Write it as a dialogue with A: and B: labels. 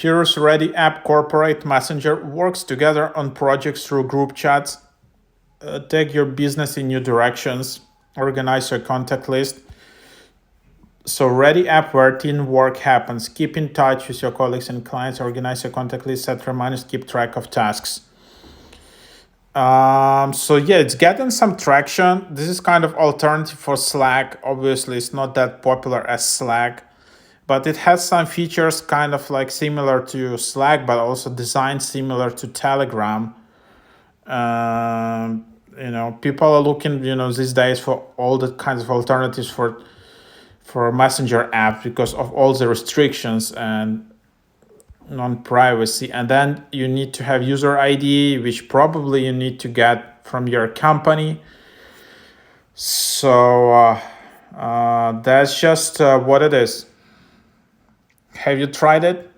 A: Here's Reddy App Corporate Messenger works together on projects through group chats. Take your business in new directions. Organize your contact list. So Reddy App, where teamwork happens. Keep in touch with your colleagues and clients. Organize your contact list. Set reminders. Keep track of tasks. So yeah, it's getting some traction. This is kind of alternative for Slack. Obviously, it's not that popular as Slack, but it has some features kind of like similar to Slack, but also designed similar to Telegram. People are looking, these days for all the kinds of alternatives for Messenger apps because of all the restrictions and non-privacy. And then you need to have user ID, which probably you need to get from your company. So that's just what it is. Have you tried it?